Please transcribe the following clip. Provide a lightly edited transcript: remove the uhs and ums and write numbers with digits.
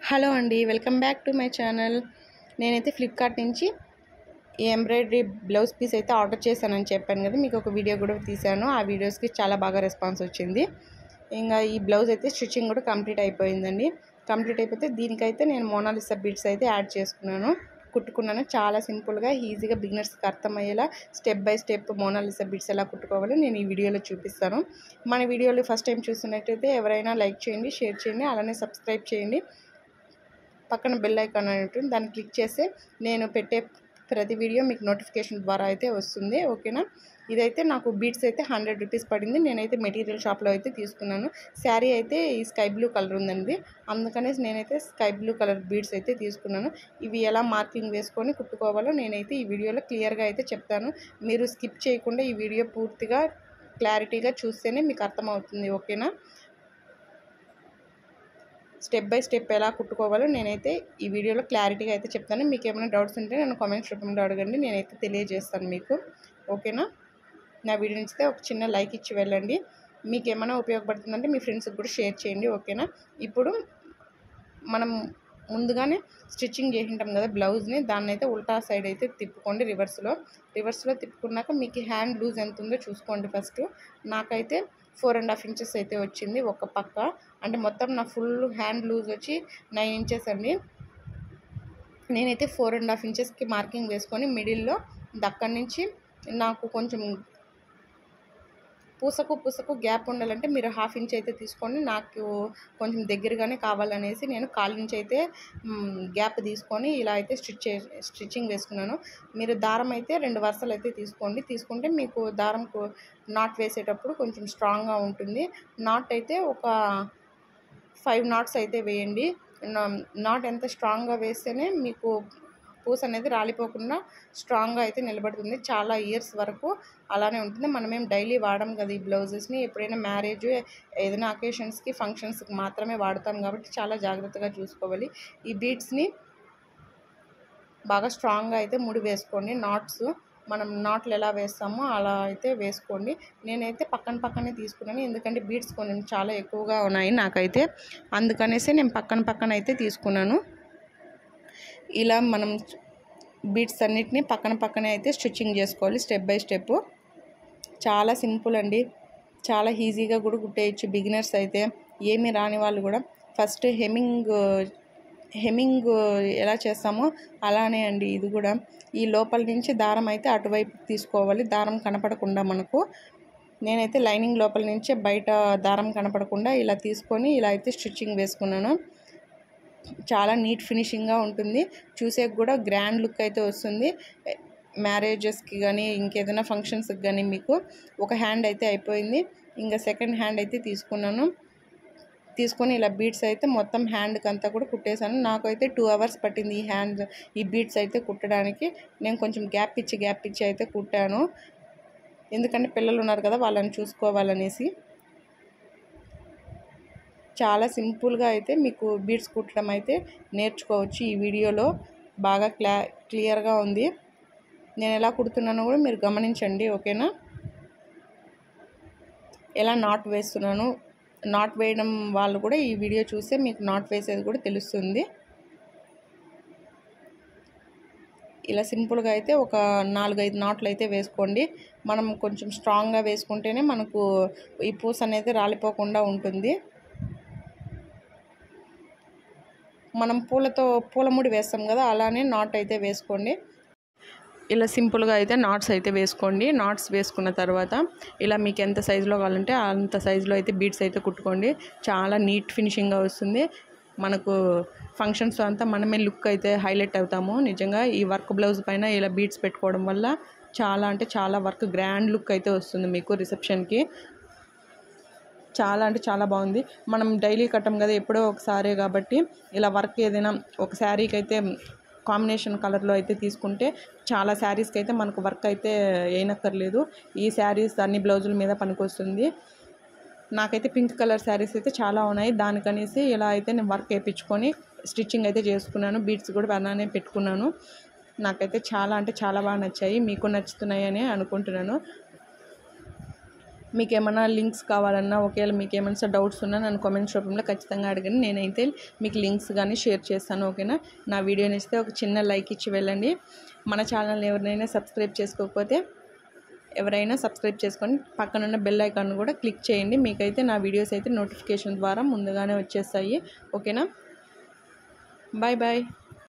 Hello అండి, welcome back to my channel. నేనైతే Flipkart నుంచి ఈ ఎంబ్రాయిడరీ బ్లౌజ్ పీస్ అయితే ఆర్డర్ చేశానని చెప్పాను కదా, మీకు ఒక వీడియో కూడా తీశాను. ఆ వీడియోస్కి చాలా బాగా రెస్పాన్స్ వచ్చింది. ఇంకా ఈ బ్లౌజ్ అయితే స్టిచ్చింగ్ కూడా కంప్లీట్ అయిపోయిందండి. కంప్లీట్ అయిపోతే దీనికైతే నేను మోనాలిసా బీడ్స్ అయితే యాడ్ కుట్టుకున్నాను. చాలా సింపుల్గా ఈజీగా బిగినర్స్కి అర్థమయ్యేలా step by step Mona Lisa beads ఎలా కుట్టుకోవాలో నేను ఈ వీడియోలో చూపిస్తాను. మన వీడియోలో ఫస్ట్ టైం చూస్తున్నట్టయితే ఎవరైనా లైక్ చేయండి, షేర్ చేయండి, అలానే సబ్స్క్రైబ్ చేయండి. పక్కన బెల్ ఐకాన్ అని ఉంటుంది, దాన్ని క్లిక్ చేస్తే నేను పెట్టే ప్రతి వీడియో మీకు నోటిఫికేషన్ ద్వారా అయితే వస్తుంది. ఓకేనా. ఇదైతే నాకు బీడ్స్ అయితే 100 రూపీస్ పడింది. నేనైతే మెటీరియల్ షాప్లో అయితే తీసుకున్నాను. శారీ అయితే ఈ స్కై బ్లూ కలర్ ఉందండి, అందుకనేసి నేనైతే స్కై బ్లూ కలర్ బీడ్స్ అయితే తీసుకున్నాను. ఇవి ఎలా మార్కింగ్ వేసుకొని కుట్టుకోవాలో నేనైతే ఈ వీడియోలో క్లియర్గా అయితే చెప్తాను. మీరు స్కిప్ చేయకుండా ఈ వీడియో పూర్తిగా క్లారిటీగా చూస్తేనే మీకు అర్థమవుతుంది. ఓకేనా. స్టెప్ బై స్టెప్ ఎలా కుట్టుకోవాలో నేనైతే ఈ వీడియోలో క్లారిటీగా అయితే చెప్తాను. మీకు ఏమైనా డౌట్స్ ఉంటే నన్ను కామెంట్స్ రూపంలో అడగండి, నేనైతే తెలియజేస్తాను మీకు. ఓకేనా. నా వీడియో నచ్చితే ఒక చిన్న లైక్ ఇచ్చి వెళ్ళండి. మీకు ఏమైనా ఉపయోగపడుతుందంటే మీ ఫ్రెండ్స్కి కూడా షేర్ చేయండి. ఓకేనా. ఇప్పుడు మనం ముందుగానే స్టిచ్చింగ్ చేసింటాం కదా బ్లౌజ్ని, దాన్ని అయితే ఉల్టా సైడ్ అయితే తిప్పుకోండి. రివర్స్లో తిప్పుకున్నాక మీకు హ్యాండ్ లూజ్ ఎంత ఉందో చూసుకోండి. ఫస్ట్ నాకైతే 4.5 ఇంచెస్ అయితే వచ్చింది ఒక పక్క. అంటే మొత్తం నా ఫుల్ హ్యాండ్ లూజ్ వచ్చి 9 ఇంచెస్ అండి. నేనైతే 4.5 ఇంచెస్కి మార్కింగ్ వేసుకొని మిడిల్లో అక్కడి నుంచి నాకు కొంచెం పూసకు గ్యాప్ ఉండాలంటే మీరు 1/2 ఇంచ్ అయితే తీసుకోండి. నాకు కొంచెం దగ్గరగానే కావాలనేసి నేను 1/4 ఇంచ్ అయితే గ్యాప్ తీసుకొని ఇలా అయితే స్టిచ్చింగ్ వేసుకున్నాను. మీరు దారం అయితే 2 వరుసలు అయితే తీసుకుంటే మీకు దారంకు నాట్ వేసేటప్పుడు కొంచెం స్ట్రాంగ్గా ఉంటుంది. నాట్ అయితే ఒక 5 నాట్స్ అయితే వేయండి. నాట్ ఎంత స్ట్రాంగ్గా వేస్తేనే మీకు పూస అనేది రాలిపోకుండా స్ట్రాంగ్గా అయితే నిలబడుతుంది. చాలా ఇయర్స్ వరకు అలానే ఉంటుంది. మనమేం డైలీ వాడడం కదా ఈ బ్లౌజెస్ని, ఎప్పుడైనా మ్యారేజ్ ఏదైనా అకేషన్స్కి ఫంక్షన్స్కి మాత్రమే వాడతాం కాబట్టి చాలా జాగ్రత్తగా చూసుకోవాలి. ఈ బీడ్స్ని బాగా స్ట్రాంగ్గా అయితే ముడి వేసుకోండి. మనం నాట్లు ఎలా వేస్తామో అలా అయితే వేసుకోండి. నేనైతే పక్కనే తీసుకున్నాను, ఎందుకంటే బీడ్స్ కొంచెం చాలా ఎక్కువగా ఉన్నాయి నాకైతే, అందుకనేసి నేను పక్కన అయితే తీసుకున్నాను. ఇలా మనం బీడ్స్ అన్నిటిని పక్కనే అయితే స్టిచ్చింగ్ చేసుకోవాలి స్టెప్ బై స్టెప్. చాలా సింపుల్ అండి, చాలా ఈజీగా కూడా కుట్టేయచ్చు బిగినర్స్ అయితే. ఏమీ రాని వాళ్ళు కూడా ఫస్ట్ హెమ్మింగ్ ఎలా చేస్తామో అలానే అండి ఇది కూడా. ఈ లోపల నుంచి దారం అయితే అటువైపు తీసుకోవాలి, దారం కనపడకుండా మనకు. నేనైతే లైనింగ్ లోపల నుంచే బయట దారం కనపడకుండా ఇలా తీసుకొని ఇలా అయితే స్టిచ్చింగ్ వేసుకున్నాను. చాలా నీట్ ఫినిషింగ్గా ఉంటుంది, చూసేకి కూడా గ్రాండ్ లుక్ అయితే వస్తుంది. మ్యారేజెస్కి కానీ ఇంకేదైనా ఫంక్షన్స్కి కానీ మీకు ఒక హ్యాండ్ అయితే అయిపోయింది. ఇంకా సెకండ్ హ్యాండ్ అయితే తీసుకొని ఇలా బీడ్స్ అయితే మొత్తం హ్యాండ్కి అంతా కూడా కుట్టేశాను. నాకైతే 2 అవర్స్ పట్టింది ఈ బీడ్స్ అయితే కుట్టడానికి. నేను కొంచెం గ్యాప్ ఇచ్చి అయితే కుట్టాను, ఎందుకంటే పిల్లలు ఉన్నారు కదా వాళ్ళని చూసుకోవాలనేసి. చాలా సింపుల్గా అయితే మీకు బీడ్స్ కుట్టడం అయితే నేర్చుకోవచ్చు. ఈ వీడియోలో బాగా క్లియర్గా ఉంది. నేను ఎలా కుడుతున్నానో కూడా మీరు గమనించండి. ఓకేనా. ఎలా నాట్ వేస్తున్నాను, నాట్ వేయడం వాళ్ళు కూడా ఈ వీడియో చూస్తే మీకు నాట్ వేసేది కూడా తెలుస్తుంది. ఇలా సింపుల్గా అయితే ఒక 4-5 నాట్లు అయితే వేసుకోండి. మనం కొంచెం స్ట్రాంగ్గా వేసుకుంటేనే మనకు ఈ పూస అనేది రాలిపోకుండా ఉంటుంది. మనం పూలముడి వేస్తాం కదా, అలానే నాట్ అయితే వేసుకోండి. ఇలా సింపుల్గా అయితే నాట్స్ అయితే వేసుకోండి. నాట్స్ వేసుకున్న తర్వాత ఇలా మీకు ఎంత సైజులో కావాలంటే అంత సైజులో అయితే బీడ్స్ అయితే కుట్టుకోండి. చాలా నీట్ ఫినిషింగ్గా వస్తుంది. మనకు ఫంక్షన్స్ అంతా మనమే లుక్ అయితే హైలైట్ అవుతాము. నిజంగా ఈ వర్క్ బ్లౌజ్ పైన ఇలా బీడ్స్ పెట్టుకోవడం వల్ల చాలా వర్క్ గ్రాండ్ లుక్ అయితే వస్తుంది మీకు రిసెప్షన్కి. చాలా బాగుంది. మనం డైలీ కట్టం కదా, ఎప్పుడో ఒకసారే కాబట్టి ఇలా వర్క్ ఏదైనా ఒక శారీకి అయితే కాంబినేషన్ కలర్లో అయితే తీసుకుంటే చాలా శారీస్కి అయితే మనకు వర్క్ అయితే వేయనక్కర్లేదు. ఈ శారీస్ అన్ని బ్లౌజుల మీద పనికొస్తుంది. నాకైతే పింక్ కలర్ శారీస్ అయితే చాలా ఉన్నాయి, దానికనేసి ఇలా అయితే నేను వర్క్ వేయించుకొని స్టిచ్చింగ్ అయితే చేసుకున్నాను. బీడ్స్ కూడా అలానే పెట్టుకున్నాను. నాకైతే చాలా బాగా నచ్చాయి, మీకు నచ్చుతున్నాయని అనుకుంటున్నాను. మీకు ఏమైనా లింక్స్ కావాలన్నా, ఒకవేళ మీకు ఏమైనా డౌట్స్ ఉన్నా నన్ను కామెంట్స్ రూపంలో ఖచ్చితంగా అడగండి. నేనైతే మీకు లింక్స్ కానీ షేర్ చేస్తాను. ఓకేనా? నా వీడియో నచ్చితే ఒక చిన్న లైక్ ఇచ్చి వెళ్ళండి. మన ఛానల్ని ఎవరైనా సబ్స్క్రైబ్ చేసుకోకపోతే ఎవరైనా సబ్స్క్రైబ్ చేసుకొని పక్కనున్న బెల్ ఐకాన్ కూడా క్లిక్ చేయండి. మీకైతే నా వీడియోస్ అయితే నోటిఫికేషన్ ద్వారా ముందుగానే వచ్చేస్తాయి. ఓకేనా? Bye bye.